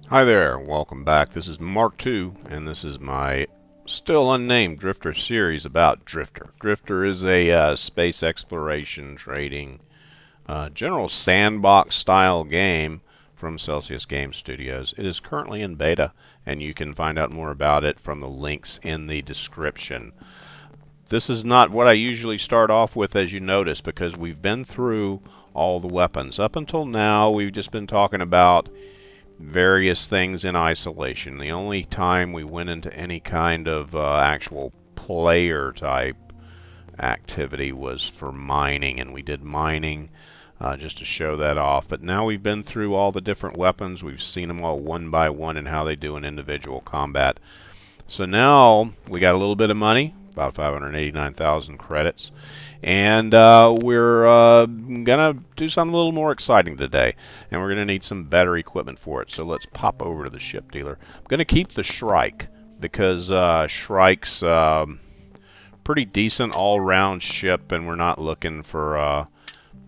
Hi there, welcome back. This is Mark II, and this is my still unnamed Drifter series about Drifter. Drifter is a space exploration trading general sandbox style game from Celsius Game Studios. It is currently in beta, and you can find out more about it from the links in the description. This is not what I usually start off with, as you notice, because we've been through all the weapons. Up until now, we've just been talking about various things in isolation. The only time we went into any kind of actual player type activity was for mining, and we did mining just to show that off. But now we've been through all the different weapons. We've seen them all one by one and how they do in individual combat. So now we got a little bit of money, about 589,000 credits, and we're gonna do something a little more exciting today, and we're gonna need some better equipment for it. So let's pop over to the ship dealer. I'm gonna keep the Shrike because Shrike's pretty decent all-round ship, and we're not looking for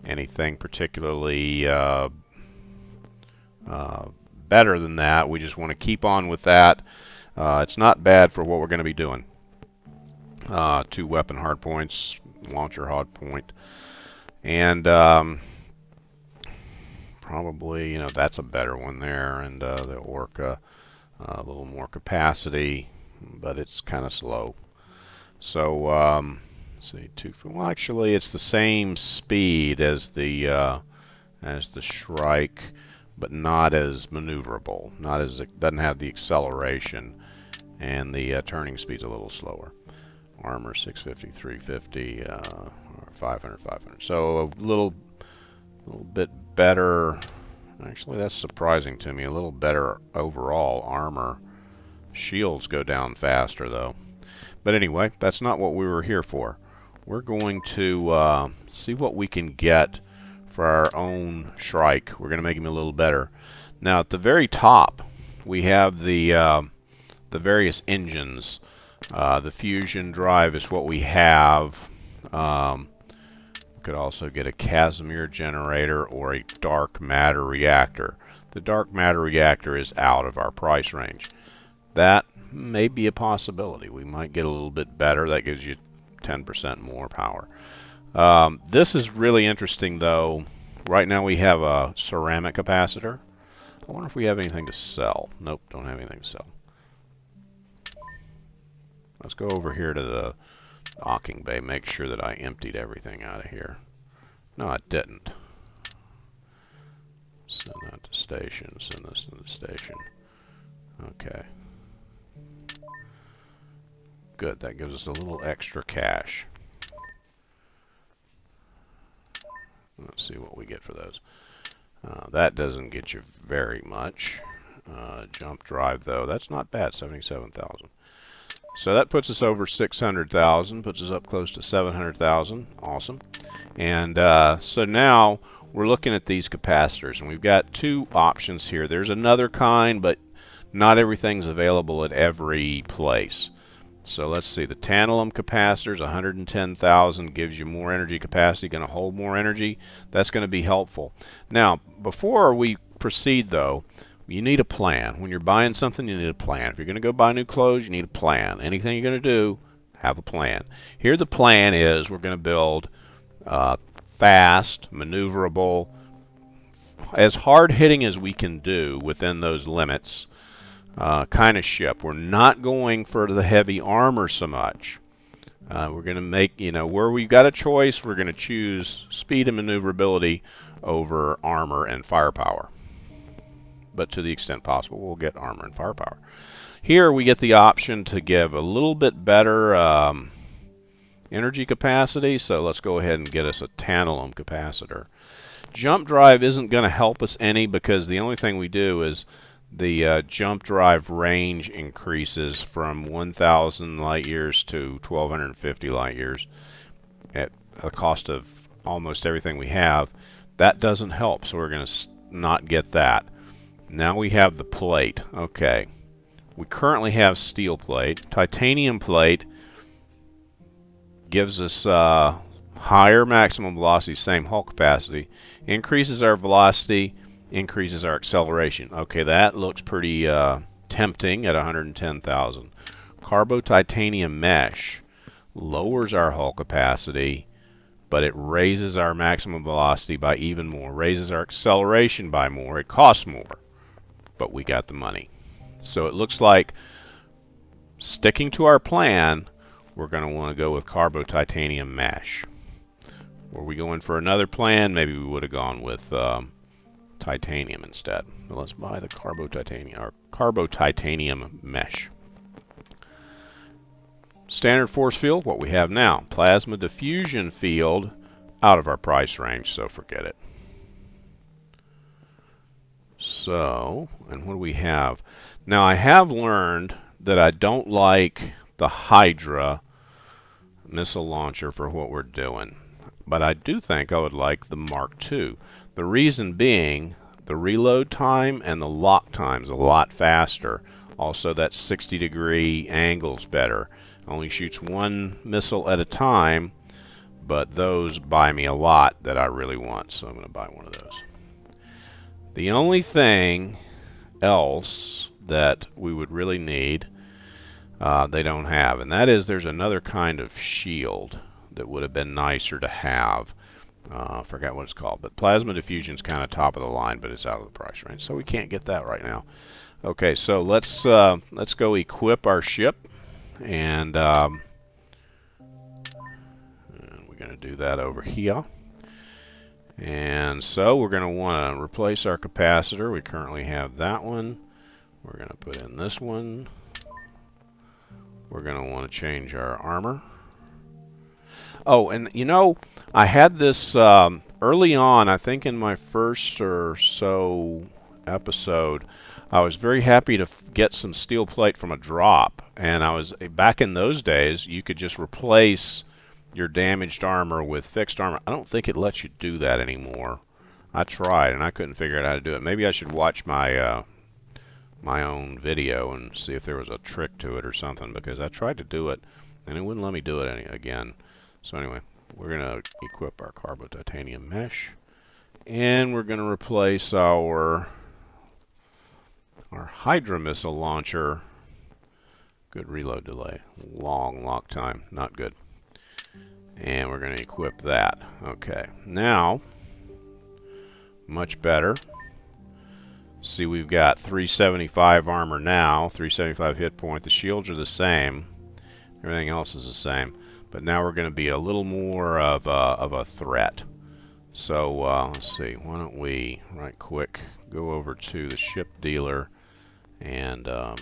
anything particularly better than that. We just want to keep on with that. It's not bad for what we're going to be doing. 2 weapon hardpoints, launcher hardpoint, and probably, that's a better one there, and the Orca, a little more capacity, but it's kind of slow. So, let's see, well, actually, it's the same speed as the Shrike, but not as maneuverable. Not as it doesn't have the acceleration, and the turning speed's a little slower. Armor 650, 350, 500, 500. So a little bit better. Actually, that's surprising to me. A little better overall armor. Shields go down faster though. But anyway, that's not what we were here for. We're going to see what we can get for our own Shrike. We're going to make him a little better. Now, at the very top, we have the various engines. The fusion drive is what we have. We could also get a Casimir generator or a dark matter reactor. The dark matter reactor is out of our price range. That may be a possibility. We might get a little bit better. That gives you 10% more power. This is really interesting, though. Right now we have a ceramic capacitor. I wonder if we have anything to sell. Nope, don't have anything to sell. Let's go over here to the docking bay, make sure that I emptied everything out of here. No, I didn't. Send that to station, send this to the station. Okay. Good, that gives us a little extra cash. Let's see what we get for those. That doesn't get you very much. Jump drive, though, that's not bad, 77,000. So that puts us over 600,000, puts us up close to 700,000. Awesome. And so now we're looking at these capacitors, and we've got 2 options here. There's another kind, but not everything's available at every place. So let's see, the tantalum capacitors, 110,000, gives you more energy capacity, going to hold more energy. That's going to be helpful. Now, before we proceed, though, you need a plan. When you're buying something, you need a plan. If you're going to go buy new clothes, you need a plan. Anything you're going to do, have a plan. Here the plan is we're going to build fast, maneuverable, as hard-hitting as we can do within those limits kind of ship. We're not going for the heavy armor so much. We're going to make, where we've got a choice, we're going to choose speed and maneuverability over armor and firepower. But to the extent possible, we'll get armor and firepower. Here we get the option to give a little bit better energy capacity, so let's go ahead and get us a tantalum capacitor. Jump drive isn't going to help us any because the only thing we do is the jump drive range increases from 1,000 light years to 1,250 light years at a cost of almost everything we have. That doesn't help, so we're going to not get that. Now we have the plate. Okay. We currently have steel plate. Titanium plate gives us higher maximum velocity, same hull capacity, increases our velocity increases our acceleration. Okay, that looks pretty tempting at 110,000. Carbo titanium mesh lowers our hull capacity, but it raises our maximum velocity by even more, raises our acceleration by more. It costs more, but we got the money. So it looks like, sticking to our plan, we're going to want to go with carbo titanium mesh. Were we going for another plan, maybe we would have gone with titanium instead. But let's buy the carbo titanium mesh. Standard force field, what we have now. Plasma diffusion field, out of our price range, so forget it. So, and what do we have? Now, I have learned that I don't like the Hydra missile launcher for what we're doing, but I do think I would like the Mark II. The reason being, the reload time and the lock time is a lot faster. Also, that 60-degree angle's better. Only shoots one missile at a time, but those buy me a lot that I really want, so I'm going to buy one of those. The only thing else that we would really need, they don't have, and that is there's another kind of shield that would have been nicer to have. I forgot what it's called, but plasma diffusion is kind of top of the line, but it's out of the price range, so we can't get that right now. Okay, so let's go equip our ship, and we're going to do that over here. And so we're going to want to replace our capacitor. We currently have that one. We're going to put in this one. We're going to want to change our armor. Oh, and you know, I had this early on, I think in my first or so episode, I was very happy to get some steel plate from a drop. And I was, back in those days, you could just replace your damaged armor with fixed armor. I don't think it lets you do that anymore. I tried and I couldn't figure out how to do it. Maybe I should watch my my own video and see if there was a trick to it or something, because I tried to do it and it wouldn't let me do it again. So anyway, we're going to equip our carbo titanium mesh, and we're going to replace our Hydra missile launcher. Good reload delay. Long lock time. Not good. And we're going to equip that. Okay. Now, much better. See, we've got 375 armor now, 375 hit point. The shields are the same. Everything else is the same. But now we're going to be a little more of a threat. So, let's see. Why don't we, right quick, go over to the ship dealer. And I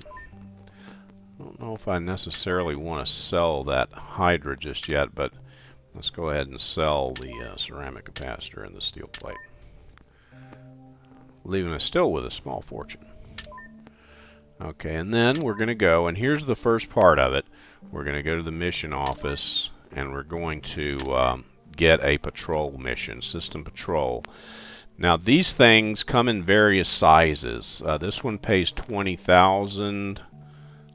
don't know if I necessarily want to sell that Hydra just yet, but let's go ahead and sell the ceramic capacitor and the steel plate, leaving us still with a small fortune. Okay, and then we're going to go, and here's the first part of it. We're going to go to the mission office, and we're going to get a patrol mission, system patrol. Now, these things come in various sizes. This one pays 20,000.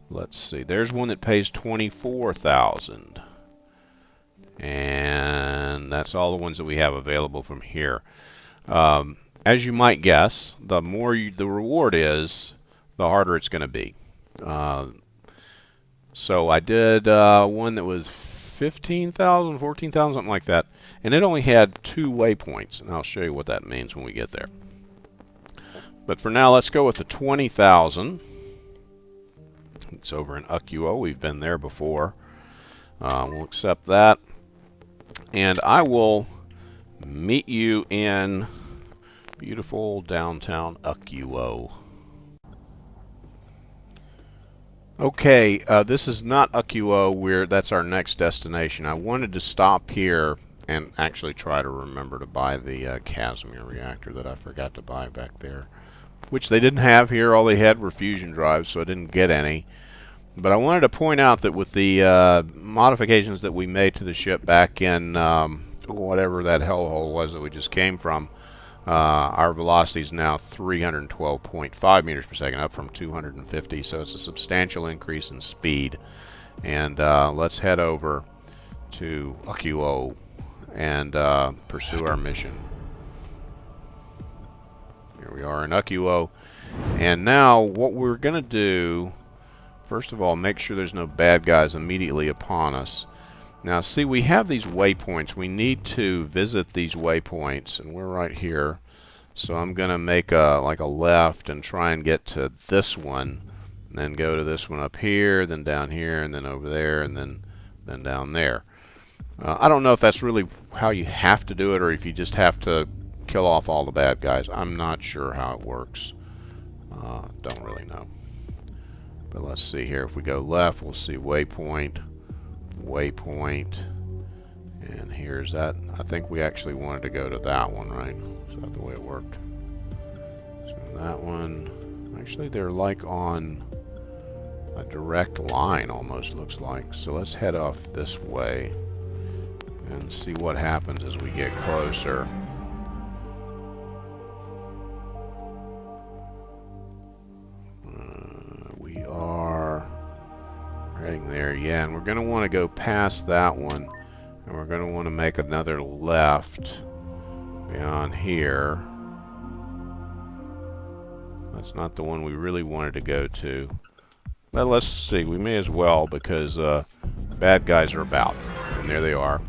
Let's see. There's one that pays 24,000. And that's all the ones that we have available from here. As you might guess, the more the reward is, the harder it's going to be. So I did one that was 15,000, 14,000, something like that. And it only had 2 waypoints. And I'll show you what that means when we get there. But for now, let's go with the 20,000. It's over in Ukiwo. We've been there before. We'll accept that. And I will meet you in beautiful downtown Ukiwo. Okay, this is not Ukiwo. That's our next destination. I wanted to stop here and actually try to remember to buy the Casimir reactor that I forgot to buy back there, which they didn't have here. All they had were fusion drives, so I didn't get any. But I wanted to point out that with the modifications that we made to the ship back in whatever that hellhole was that we just came from, our velocity is now 312.5 meters per second, up from 250, so it's a substantial increase in speed. And let's head over to Ukiwo and pursue our mission. Here we are in Ukuo. And now what we're going to do, first of all, make sure there's no bad guys immediately upon us. Now see, we have these waypoints. We need to visit these waypoints, and we're right here. So I'm going to make like a left and try and get to this one, and then go to this one up here, then down here, and then over there, and then down there. I don't know if that's really how you have to do it, or if you just have to kill off all the bad guys. I'm not sure how it works. Don't really know. But let's see here. If we go left, we'll see waypoint, waypoint, and here's that. I think we actually wanted to go to that one, right? Is that the way it worked? So that one, actually they're like on a direct line almost, looks like. So let's head off this way and see what happens as we get closer. We are heading there, yeah, and we're going to want to go past that one, and we're going to want to make another left beyond here. That's not the one we really wanted to go to. But let's see, we may as well, because bad guys are about, and there they are.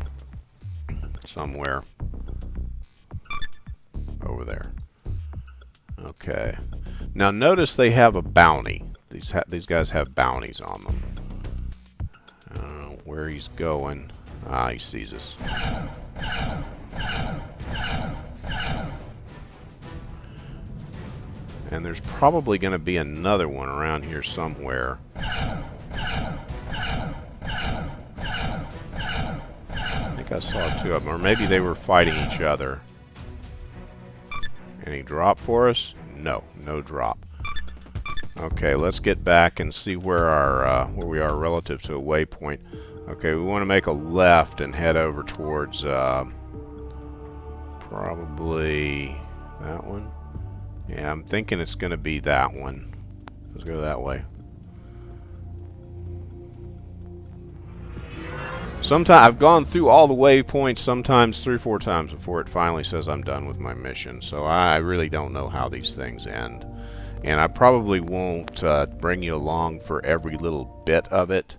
Somewhere over there. Okay. Now notice they have a bounty. These guys have bounties on them. Where he's going. Ah, he sees us. And there's probably going to be another one around here somewhere. I saw two of them, or maybe they were fighting each other. Any drop for us? No, no drop. Okay, let's get back and see where our where we are relative to a waypoint. Okay, we want to make a left and head over towards probably that one. Yeah, I'm thinking it's going to be that one. Let's go that way. Sometimes I've gone through all the waypoints, sometimes 3 or 4 times before it finally says I'm done with my mission. So I really don't know how these things end. And I probably won't bring you along for every little bit of it.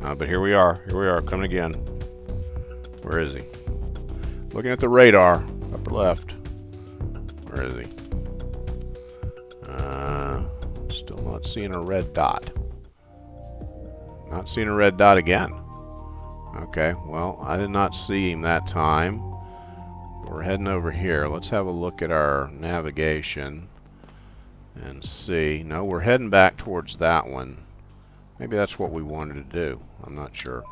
But here we are, coming again. Where is he? Looking at the radar, upper left. Where is he? Still not seeing a red dot. Not seeing a red dot again. Okay, well, I did not see him that time. We're heading over here. Let's have a look at our navigation and see. No, we're heading back towards that one. Maybe that's what we wanted to do. I'm not sure.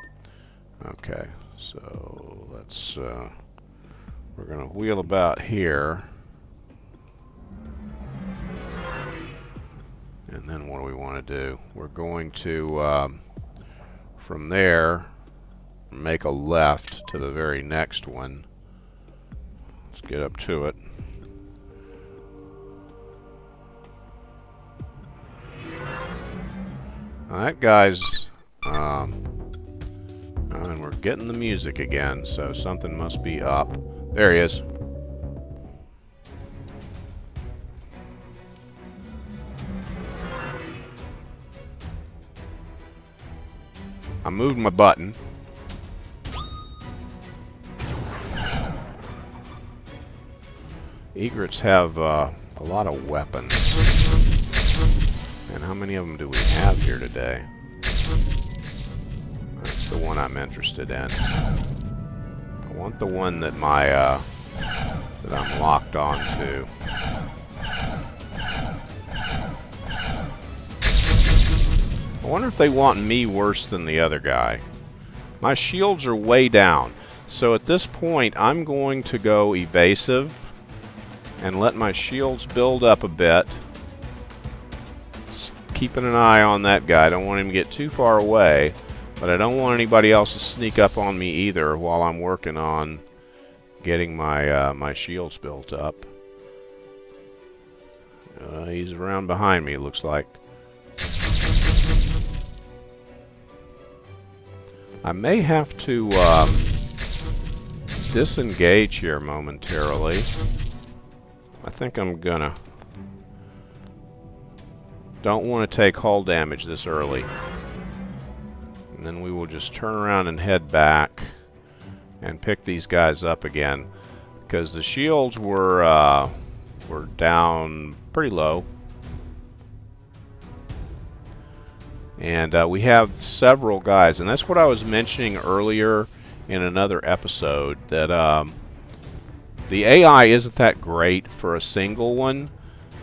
Okay, so let's we're gonna wheel about here. And then what do we want to do? We're going to from there make a left to the very next one. Let's get up to it. Now that guy's and we're getting the music again, so something must be up. There he is. I moved my button. Egrets have a lot of weapons. And how many of them do we have here today? That's the one I'm interested in. I want the one that my that I'm locked on to. I wonder if they want me worse than the other guy. My shields are way down. So at this point, I'm going to go evasive and let my shields build up a bit. Keeping an eye on that guy. I don't want him to get too far away, but I don't want anybody else to sneak up on me either while I'm working on getting my my shields built up. He's around behind me, it looks like. I may have to disengage here momentarily. I think I'm gonna Don't want to take hull damage this early. And then we will just turn around and head back and pick these guys up again, because the shields were down pretty low. And we have several guys, and that's what I was mentioning earlier in another episode, that the AI isn't that great for a single one,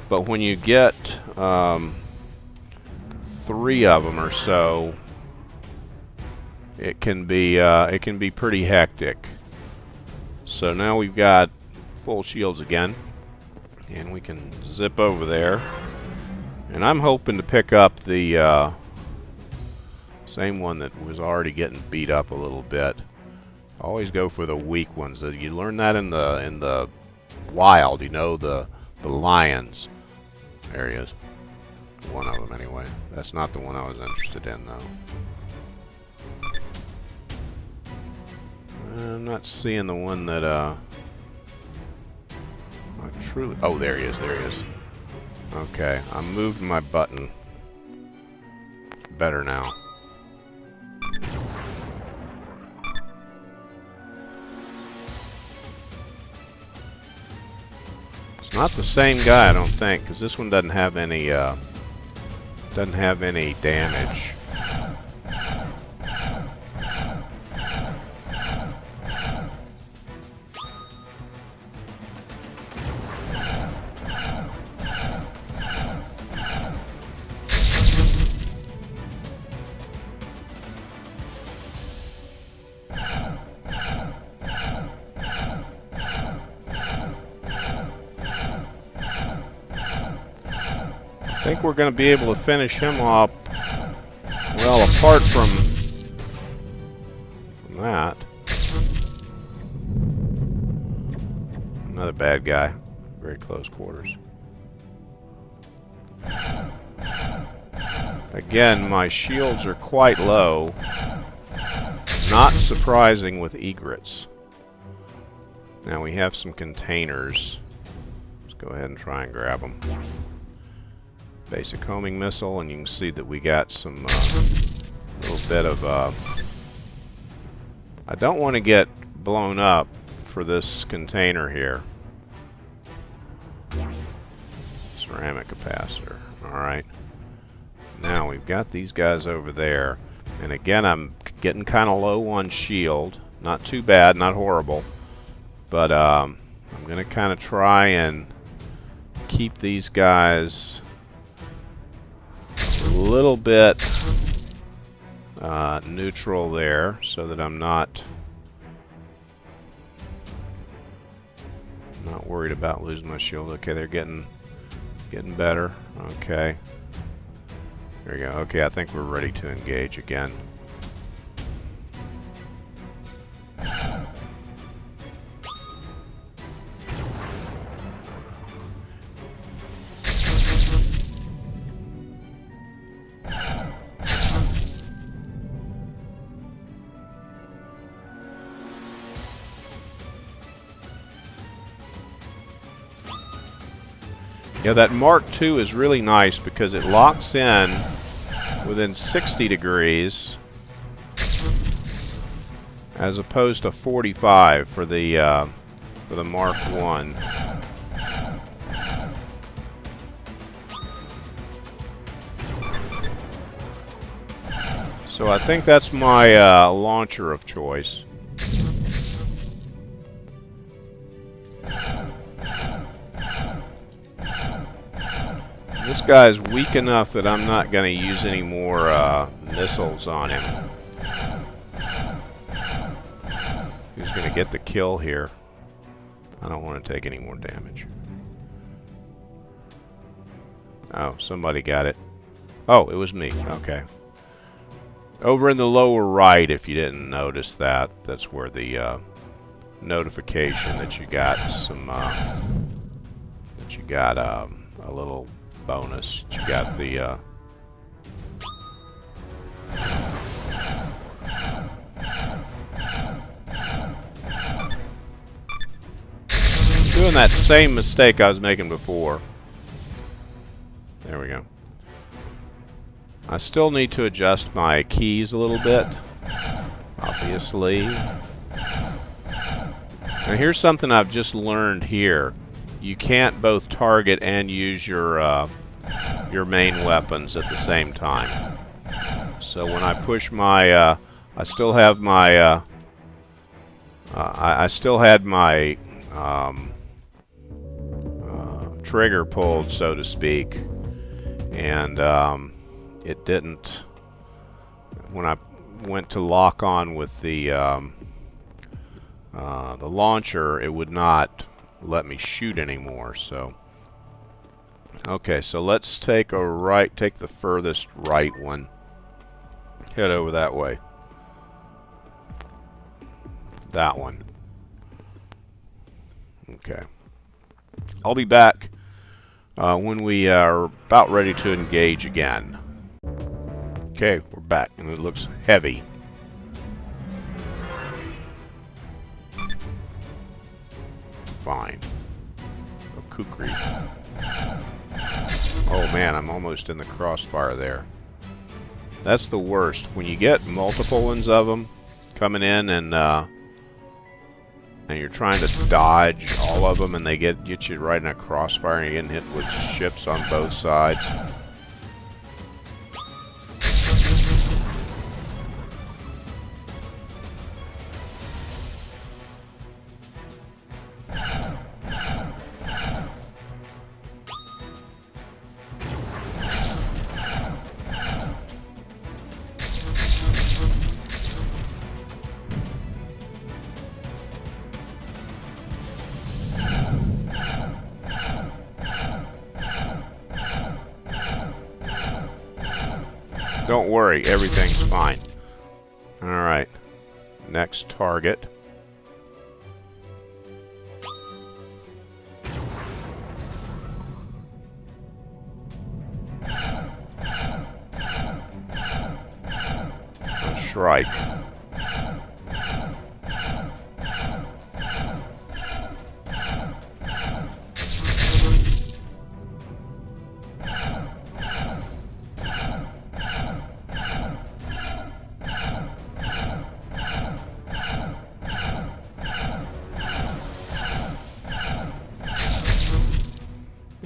but when you get 3 of them or so, it can be pretty hectic. So now we've got full shields again, and we can zip over there, and I'm hoping to pick up the same one that was already getting beat up a little bit. Always go for the weak ones. You learn that in the wild, you know, the lions. There he is. One of them anyway. That's not the one I was interested in though. I'm not seeing the one that I truly... Oh, there he is, there he is. Okay, I moved my button. Better now. It's not the same guy, I don't think, because this one doesn't have any damage. I think we're going to be able to finish him up, well, apart from that. Another bad guy. Very close quarters. Again, my shields are quite low. Not surprising with egrets. Now we have some containers. Let's go ahead and try and grab them. Basic homing missile, and you can see that we got some little bit of I don't want to get blown up for this container here. Ceramic capacitor. Alright, now we've got these guys over there, and again I'm getting kind of low on shield. Not too bad, not horrible, but I'm gonna kind of try and keep these guys a little bit neutral there, so that I'm not worried about losing my shield. Okay, they're getting better. Okay, there we go. Okay, I think we're ready to engage again. Yeah, that Mark II is really nice because it locks in within 60 degrees as opposed to 45 for the Mark I. So I think that's my launcher of choice. This guy's weak enough that I'm not going to use any more missiles on him. Who's going to get the kill here? I don't want to take any more damage. Oh, somebody got it. Oh, it was me. Okay. Over in the lower right, if you didn't notice that, that's where the notification that you got some a little bonus. You got the doing that same mistake I was making before. There we go. I still need to adjust my keys a little bit, obviously. Now here's something I've just learned here. You can't both target and use your main weapons at the same time. So when I push my, I still have my, I still had my trigger pulled, so to speak, and it didn't. When I went to lock on with the launcher, it would not let me shoot anymore. So, okay, so let's take a right. Take the furthest right one. Head over that way. That one. Okay. I'll be back when we are about ready to engage again. Okay, we're back, and it looks heavy. Fine. Oh, kukri. Oh man, I'm almost in the crossfire there. That's the worst. When you get multiple ones of them coming in and you're trying to dodge all of them, and they get you right in a crossfire, and you're getting hit with ships on both sides. Don't worry, everything's fine. Alright, next target. A Shrike.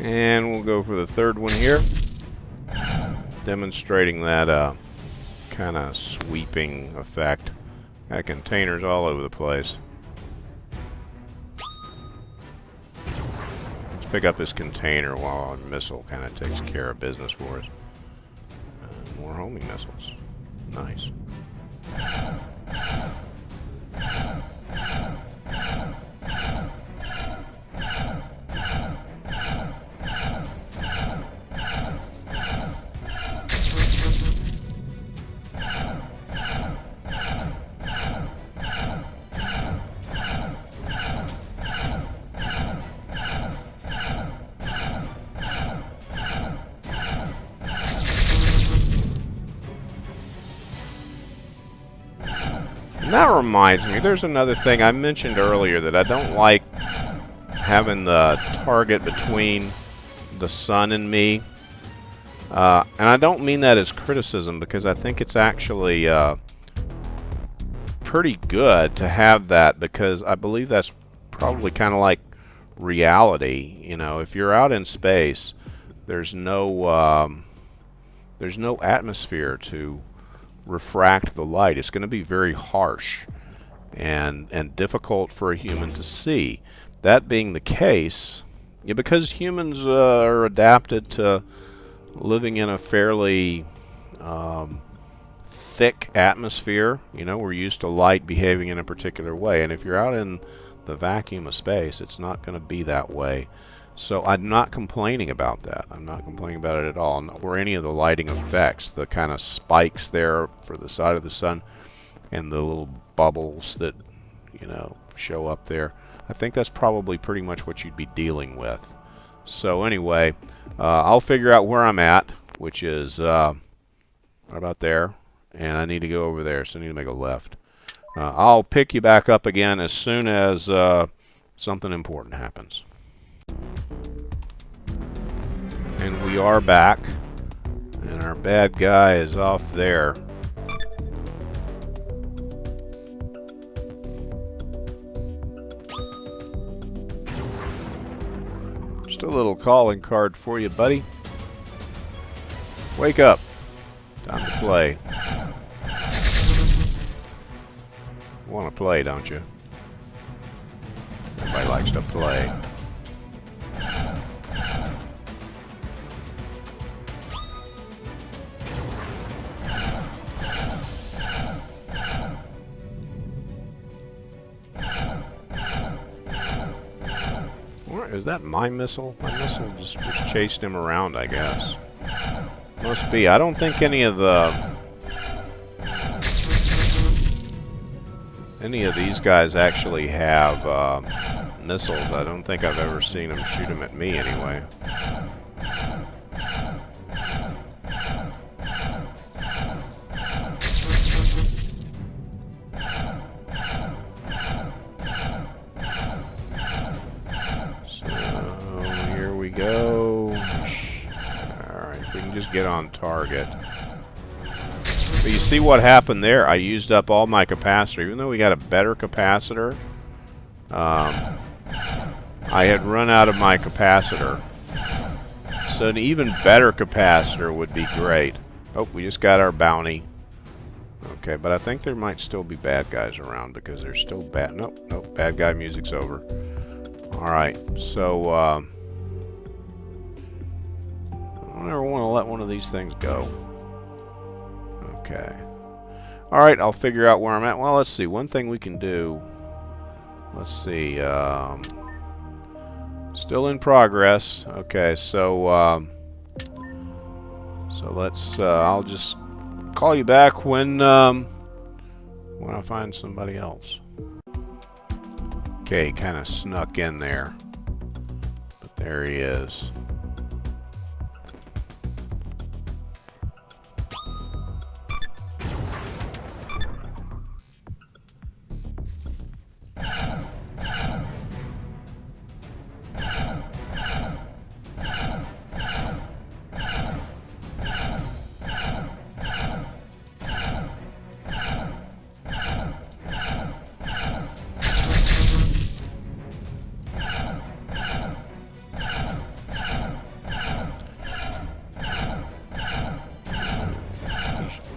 And we'll go for the third one here, demonstrating that kind of sweeping effect. Got containers all over the place. Let's pick up this container while our missile kind of takes care of business for us. More homing missiles. Nice. And that reminds me, there's another thing I mentioned earlier that I don't like having the target between the sun and me. And I don't mean that as criticism, because I think it's actually pretty good to have that, because I believe that's probably kind of like reality. You know, if you're out in space, there's no atmosphere to refract the light. It's going to be very harsh and difficult for a human to see. That being the case, yeah, because humans are adapted to living in a fairly thick atmosphere, you know, we're used to light behaving in a particular way, and if you're out in the vacuum of space, it's not going to be that way. So I'm not complaining about that. I'm not complaining about it at all, or any of the lighting effects, the kind of spikes there for the side of the sun, and the little bubbles that, you know, show up there. I think that's probably pretty much what you'd be dealing with. So anyway, I'll figure out where I'm at, which is right about there, and I need to go over there, so I need to make a left. I'll pick you back up again as soon as something important happens. And we are back, and our our bad guy is off there. Just a little calling card for you, buddy. Wake up. Time to play. Want to play, don't you? Everybody likes to play. Is that my missile? My missile just chased him around, I guess. Must be. I don't think any of these guys actually have missiles. I don't think I've ever seen them shoot them at me anyway. Go. Alright, if we can just get on target. But you see what happened there? I used up all my capacitor. Even though we got a better capacitor, I had run out of my capacitor. So an even better capacitor would be great. Oh, we just got our bounty. Okay, but I think there might still be bad guys around because there's still bad... Nope, bad guy music's over. Alright, so... I never want to let one of these things go. Okay. Alright, I'll figure out where I'm at. Well, let's see. One thing we can do... Let's see. Still in progress. Okay, so... so let's... I'll just call you back when I find somebody else. Okay, kind of snuck in there. But there he is.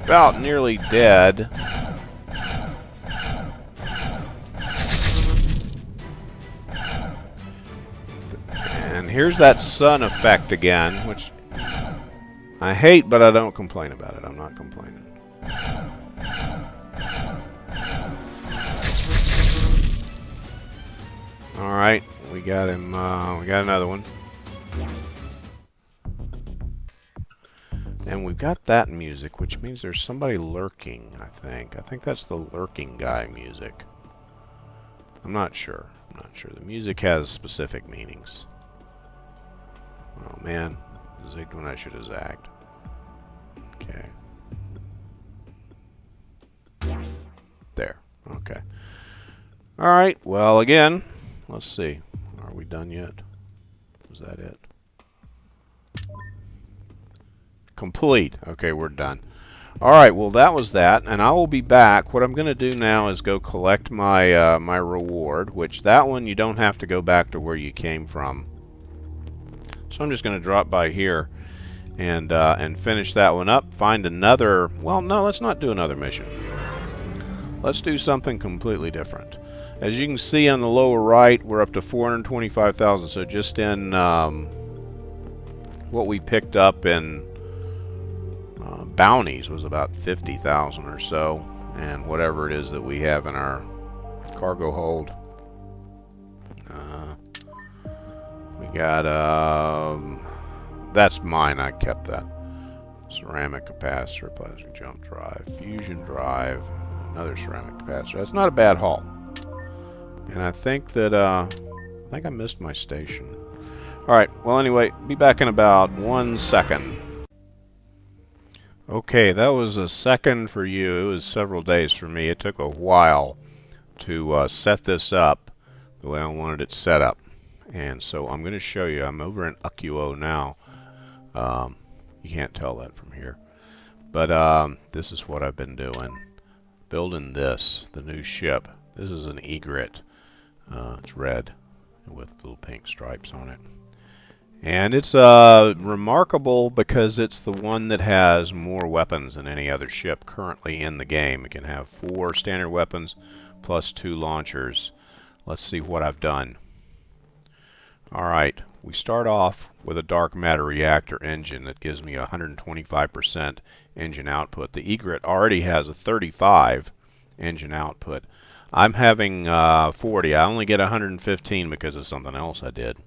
About nearly dead. And here's that sun effect again, which I hate, but I don't complain about it. I'm not complaining. Alright, we got him, we got another one. And we've got that music, which means there's somebody lurking, I think. I think that's the lurking guy music. I'm not sure. I'm not sure. The music has specific meanings. Oh, man. Zigged when I should have zagged. Okay. There. Okay. Alright, well, again, let's see. Are we done yet? Was that it? Complete. Okay, we're done. Alright, well that was that, and I will be back. What I'm going to do now is go collect my my reward, which that one you don't have to go back to where you came from. So I'm just going to drop by here and finish that one up. Find another... Well, no, let's not do another mission. Let's do something completely different. As you can see on the lower right, we're up to 425,000. So just in what we picked up in bounties was about 50,000 or so, and whatever it is that we have in our cargo hold. We got that's mine. I kept that. Ceramic capacitor, plastic jump drive, fusion drive, another ceramic capacitor. That's not a bad haul. And I think that I missed my station. Alright, well anyway, be back in about 1 second. Okay, that was a second for you. It was several days for me. It took a while to set this up the way I wanted it set up. And so I'm going to show you. I'm over in Akuo now. You can't tell that from here. But this is what I've been doing. Building this, the new ship. This is an egret. It's red with little pink stripes on it. And it's remarkable because it's the one that has more weapons than any other ship currently in the game. It can have 4 standard weapons plus 2 launchers. Let's see what I've done. Alright, we start off with a dark matter reactor engine that gives me 125% engine output. The egret already has a 35 engine output. I'm having 40. I only get 115 because of something else I did.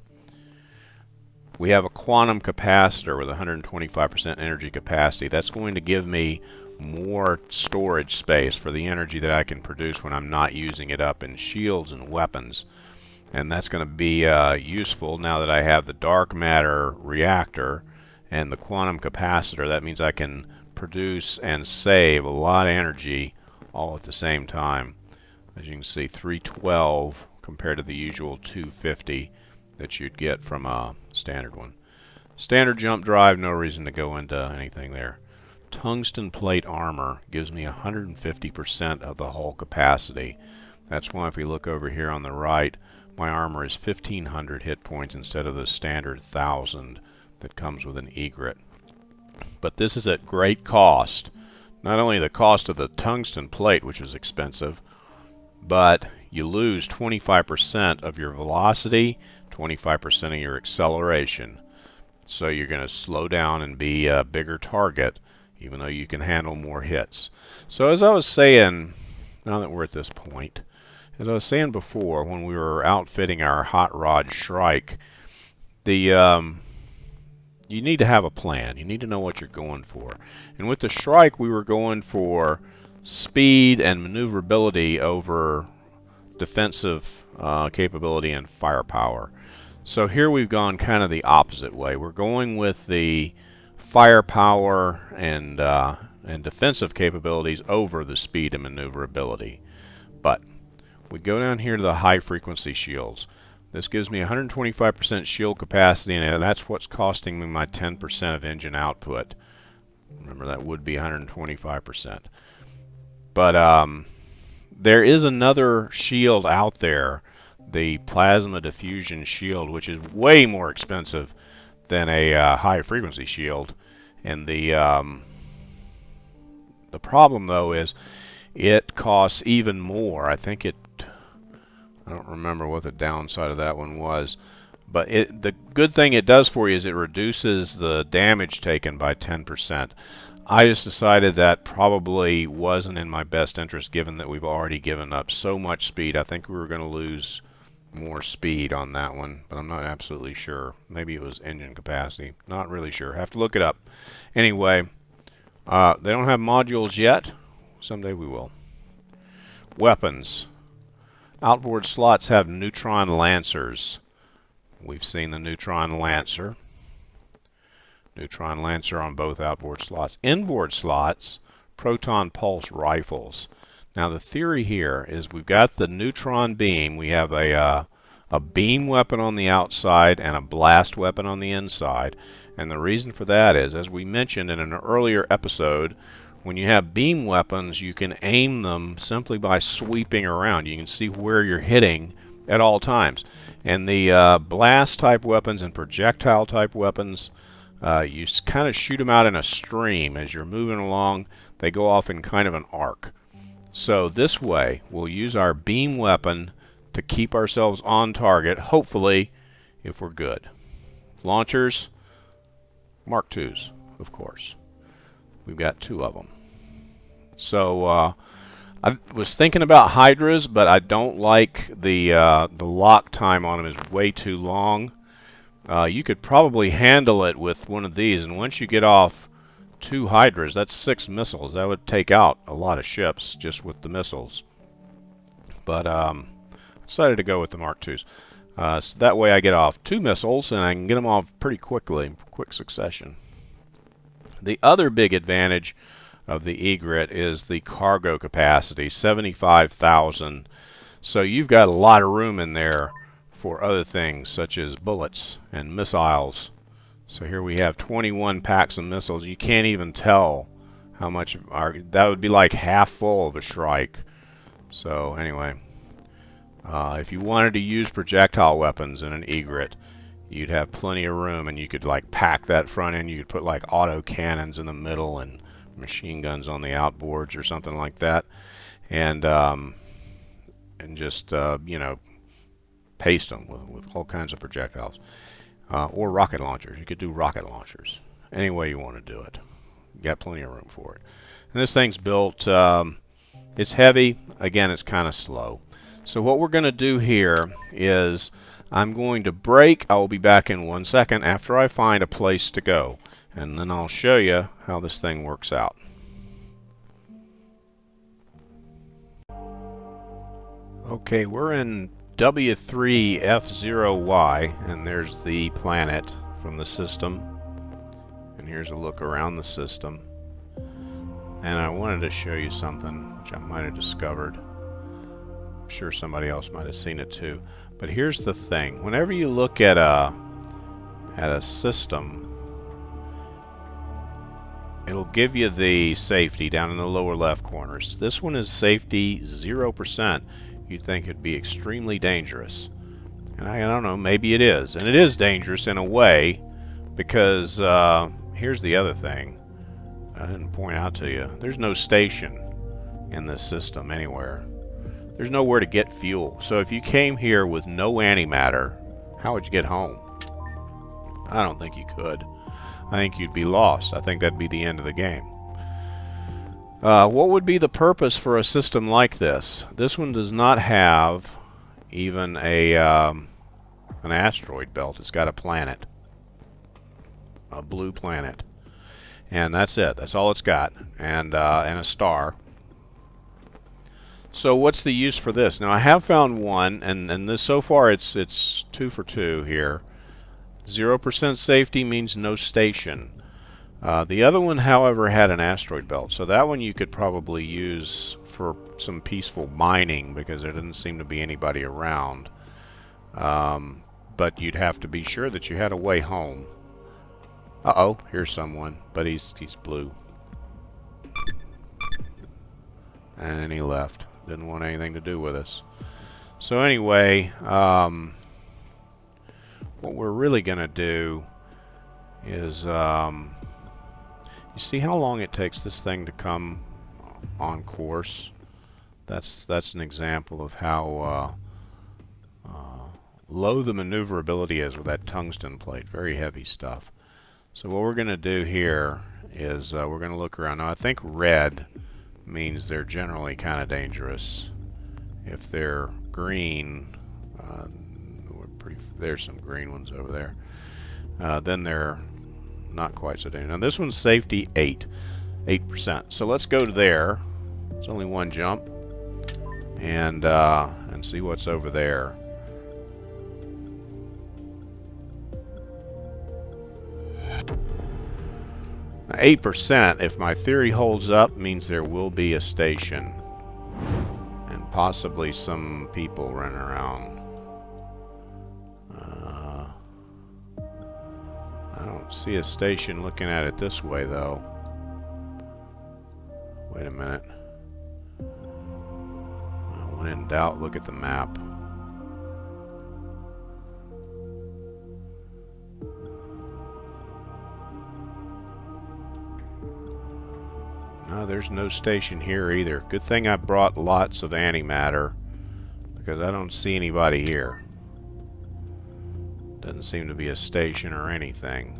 We have a quantum capacitor with 125% energy capacity. That's going to give me more storage space for the energy that I can produce when I'm not using it up in shields and weapons. And that's going to be useful now that I have the dark matter reactor and the quantum capacitor. That means I can produce and save a lot of energy all at the same time. As you can see, 312 compared to the usual 250 that you'd get from a standard one. Standard jump drive, no reason to go into anything there. Tungsten plate armor gives me 150% of the hull capacity. That's why if we look over here on the right, my armor is 1500 hit points instead of the standard 1000 that comes with an egret. But this is at great cost. Not only the cost of the tungsten plate, which is expensive, but you lose 25% of your velocity, 25% of your acceleration. So you're going to slow down and be a bigger target, even though you can handle more hits. So as I was saying, now that we're at this point, as I was saying before, when we were outfitting our Hot Rod Shrike, you need to have a plan. You need to know what you're going for. And with the Shrike, we were going for speed and maneuverability over defensive capability and firepower. So here we've gone kind of the opposite way. We're going with the firepower and defensive capabilities over the speed and maneuverability. But we go down here to the high frequency shields. This gives me 125% shield capacity, and that's what's costing me my 10% of engine output. Remember, that would be 125%. But there is another shield out there, the plasma diffusion shield, which is way more expensive than a high frequency shield. And the problem though is it costs even more. I don't remember what the downside of that one was, but the good thing it does for you is it reduces the damage taken by 10%. I just decided that probably wasn't in my best interest, given that we've already given up so much speed. I think we were going to lose more speed on that one, but I'm not absolutely sure. Maybe it was engine capacity. Not really sure. Have to look it up. Anyway, they don't have modules yet. Someday we will. Weapons. Outboard slots have neutron lancers. We've seen the neutron lancer. Neutron lancer on both outboard slots. Inboard slots, proton pulse rifles. Now the theory here is we've got the neutron beam. We have a beam weapon on the outside and a blast weapon on the inside. And the reason for that is, as we mentioned in an earlier episode, when you have beam weapons, you can aim them simply by sweeping around. You can see where you're hitting at all times. And the blast type weapons and projectile type weapons, you kind of shoot them out in a stream. As you're moving along, they go off in kind of an arc. So this way, we'll use our beam weapon to keep ourselves on target, hopefully, if we're good. Launchers, Mark IIs, of course. We've got 2 of them. So I was thinking about Hydras, but I don't like the lock time on them is way too long. You could probably handle it with one of these, and once you get off 2 Hydras, that's 6 missiles. That would take out a lot of ships just with the missiles. But I decided to go with the Mark IIs. So that way I get off 2 missiles, and I can get them off pretty quickly, quick succession. The other big advantage of the egret is the cargo capacity, 75,000. So you've got a lot of room in there for other things such as bullets and missiles. So here we have 21 packs of missiles. You can't even tell how much that would be like half full of a Shrike. So anyway, if you wanted to use projectile weapons in an egret, you'd have plenty of room, and you could like pack that front end. You could put like auto cannons in the middle and machine guns on the outboards or something like that, and just you know, paste them with all kinds of projectiles, or rocket launchers. You could do rocket launchers any way you want to do it. You got plenty of room for it. And this thing's built. It's heavy. Again, it's kind of slow. So what we're going to do here is I'm going to break. I will be back in 1 second after I find a place to go, and then I'll show you how this thing works out. Okay, we're in W3F0Y, and there's the planet from the system. And here's a look around the system. And I wanted to show you something which I might have discovered. I'm sure somebody else might have seen it too. But here's the thing. Whenever you look at a system, it'll give you the safety down in the lower left corners. This one is safety 0%. You'd think it'd be extremely dangerous. And I don't know, maybe it is. And it is dangerous in a way, because here's the other thing I didn't point out to you. There's no station in this system anywhere. There's nowhere to get fuel. So if you came here with no antimatter, how would you get home? I don't think you could. I think you'd be lost. I think that'd be the end of the game. What would be the purpose for a system like this? This one does not have even an asteroid belt. It's got a planet, a blue planet, and that's it. That's all it's got, and a star. So what's the use for this? Now I have found one, and this so far it's 2 for 2 here. 0% safety means no station. The other one, however, had an asteroid belt, so that one you could probably use for some peaceful mining because there didn't seem to be anybody around. But you'd have to be sure that you had a way home. Uh-oh, here's someone, but he's blue. And he left. Didn't want anything to do with us. So anyway, what we're really going to do is, you see how long it takes this thing to come on course? That's an example of how low the maneuverability is with that tungsten plate. Very heavy stuff. So what we're going to do here is we're going to look around. Now I think red means they're generally kind of dangerous. If they're green, there's some green ones over there, then they're not quite so dangerous. Now this one's safety 8%. So let's go to there. It's only one jump, and see what's over there. Now, 8%, if my theory holds up, means there will be a station and possibly some people running around. I don't see a station looking at it this way, though. Wait a minute. When in doubt, look at the map. No, there's no station here either. Good thing I brought lots of antimatter, because I don't see anybody here. Doesn't seem to be a station or anything.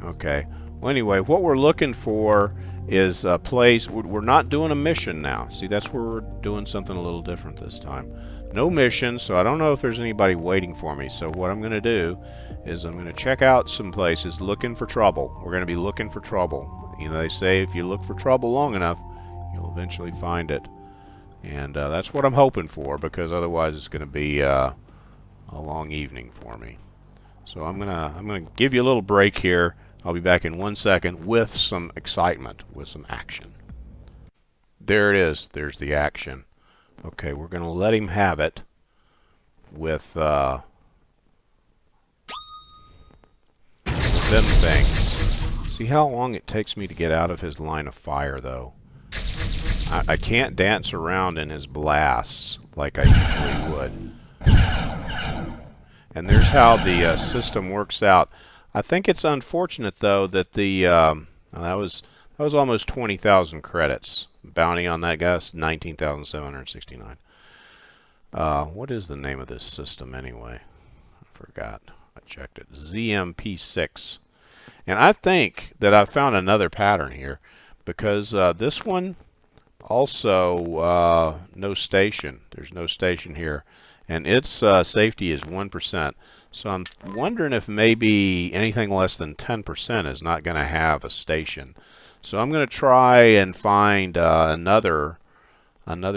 Okay. Well, anyway, what we're looking for is a place. We're not doing a mission now. See, that's where we're doing something a little different this time. No mission, so I don't know if there's anybody waiting for me. So what I'm going to do is I'm going to check out some places looking for trouble. We're going to be looking for trouble. You know, they say if you look for trouble long enough, you'll eventually find it. And that's what I'm hoping for, because otherwise it's going to be a long evening for me. So I'm gonna give you a little break here. I'll be back in 1 second with some excitement, with some action. There it is. There's the action. Okay, we're gonna let him have it with them things. See how long it takes me to get out of his line of fire, though. I can't dance around in his blasts like I usually would. And there's how the system works out. I think it's unfortunate, though, that the that was almost 20,000 credits. Bounty on that guy's 19,769. What is the name of this system anyway? I forgot. I checked it. EP6. And I think that I've found another pattern here, because this one also no station. There's no station here, and its safety is 1%. So I'm wondering if maybe anything less than 10% is not going to have a station. So I'm going to try and find another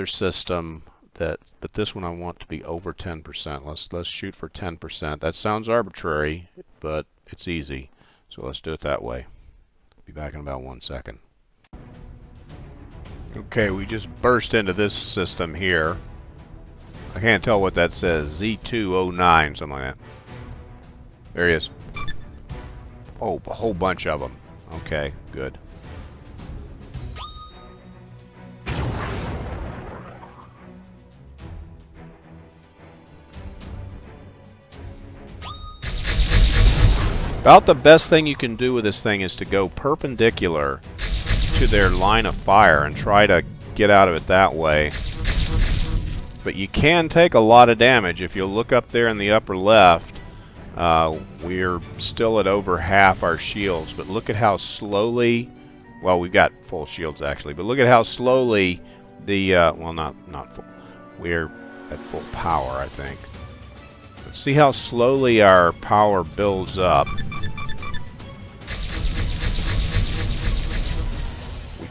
system but this one I want to be over 10%. Let's shoot for 10%. That sounds arbitrary, but it's easy. So let's do it that way. Be back in about 1 second. Okay, we just burst into this system here. I can't tell what that says. Z209, something like that. There he is. Oh, a whole bunch of them. Okay, good. About the best thing you can do with this thing is to go perpendicular to their line of fire and try to get out of it that way. But you can take a lot of damage. If you look up there in the upper left, we're still at over half our shields. But look at how slowly, well, we've got full shields actually, but look at how slowly the, well, not full. We're at full power, I think. But see how slowly our power builds up.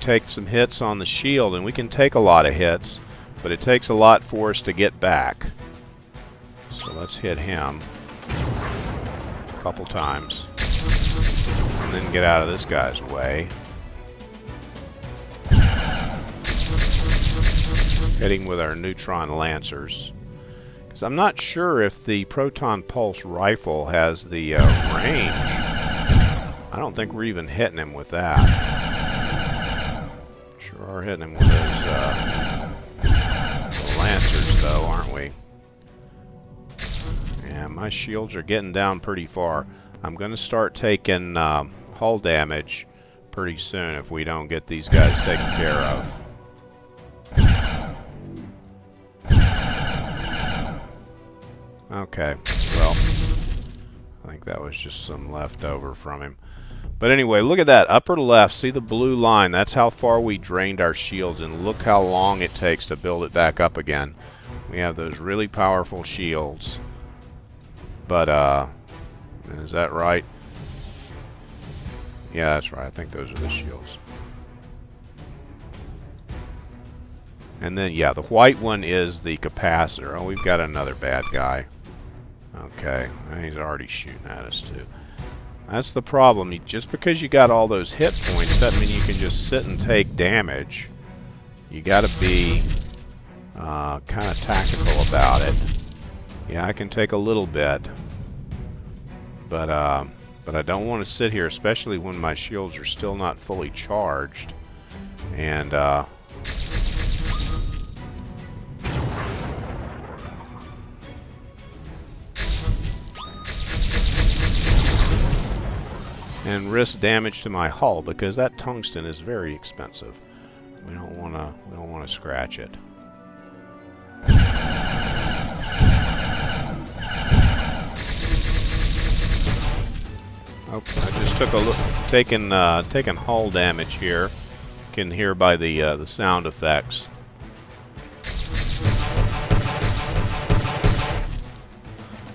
Take some hits on the shield, and we can take a lot of hits, but it takes a lot for us to get back. So let's hit him a couple times and then get out of this guy's way. Hitting with our neutron lancers, because I'm not sure if the proton pulse rifle has the range. I don't think we're even hitting him with that. Sure are hitting him with those lancers, though, aren't we? Yeah, my shields are getting down pretty far. I'm going to start taking hull damage pretty soon if we don't get these guys taken care of. Okay, well, I think that was just some leftover from him. But anyway, look at that upper left. See the blue line? That's how far we drained our shields, and look how long it takes to build it back up again. We have those really powerful shields. But, is that right? Yeah, that's right. I think those are the shields. And then, yeah, the white one is the capacitor. Oh, we've got another bad guy. Okay, he's already shooting at us, too. That's the problem. Just because you got all those hit points doesn't mean you can just sit and take damage. You got to be kind of tactical about it. Yeah, I can take a little bit, but I don't want to sit here, especially when my shields are still not fully charged. And risk damage to my hull, because that tungsten is very expensive. We don't want to scratch it. Okay, I just took a look, taking hull damage here. You can hear by the sound effects.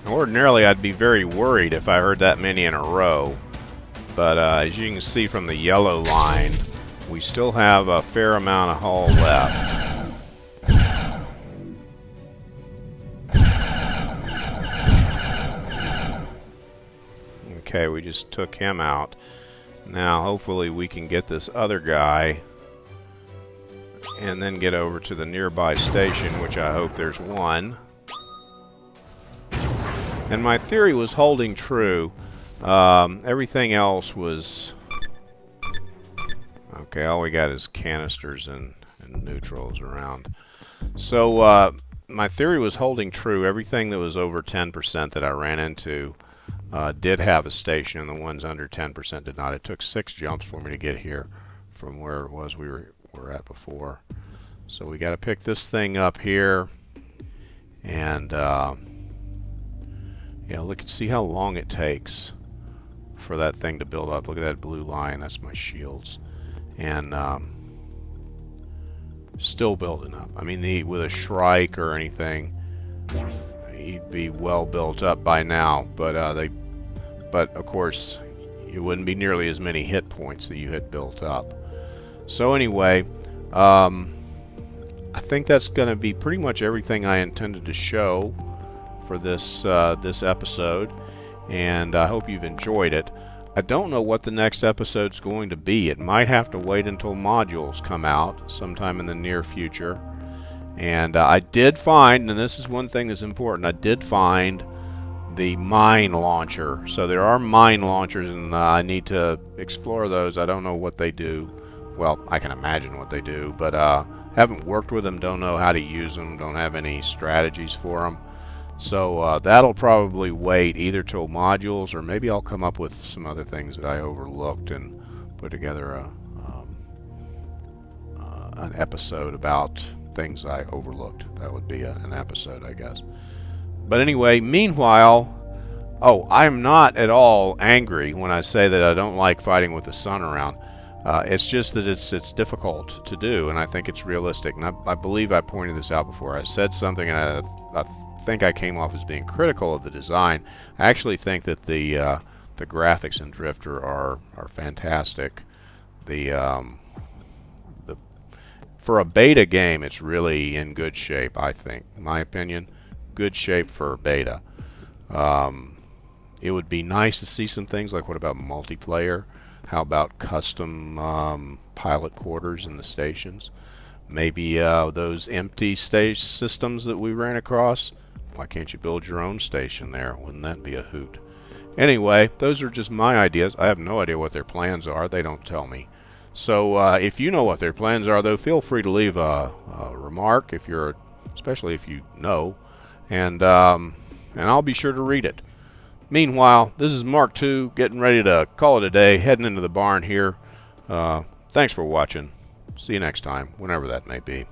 Ordinarily, I'd be very worried if I heard that many in a row. But as you can see from the yellow line, we still have a fair amount of hull left. Okay, we just took him out. Now, hopefully we can get this other guy and then get over to the nearby station, which I hope there's one. And my theory was holding true. Everything else was Okay, all we got is canisters and neutrals around. So my theory was holding true. Everything that was over 10% that I ran into did have a station, and the ones under 10% did not. It took 6 jumps for me to get here from where it was we were at before. So we got to pick this thing up here, and yeah, look and see how long it takes for that thing to build up. Look at that blue line. That's my shields, and still building up. I mean, with a Shrike or anything, he'd be well built up by now. But of course, it wouldn't be nearly as many hit points that you had built up. So anyway, I think that's going to be pretty much everything I intended to show for this this episode, and I hope you've enjoyed it. I don't know what the next episode's going to be. It might have to wait until modules come out sometime in the near future. And I did find, and this is one thing that's important, I did find the mine launcher. So there are mine launchers, and I need to explore those. I don't know what they do. Well, I can imagine what they do, but haven't worked with them, don't know how to use them, don't have any strategies for them. So that'll probably wait either till modules, or maybe I'll come up with some other things that I overlooked and put together an episode about things I overlooked. That would be an episode, I guess. But anyway, meanwhile, I'm not at all angry when I say that I don't like fighting with the sun around. It's just that it's difficult to do, and I think it's realistic. And I believe I pointed this out before. I said something, and I think I came off as being critical of the design. I actually think that the graphics in Drifter are fantastic. For a beta game, it's really in good shape, I think. In my opinion, good shape for beta. It would be nice to see some things like, what about multiplayer? How about custom pilot quarters in the stations? Maybe those empty stage systems that we ran across. Why can't you build your own station there? Wouldn't that be a hoot? Anyway, those are just my ideas. I have no idea what their plans are. They don't tell me. So if you know what their plans are, though, feel free to leave a remark, especially if you know, and I'll be sure to read it. Meanwhile, this is Mark II, getting ready to call it a day, heading into the barn here. Thanks for watching. See you next time, whenever that may be.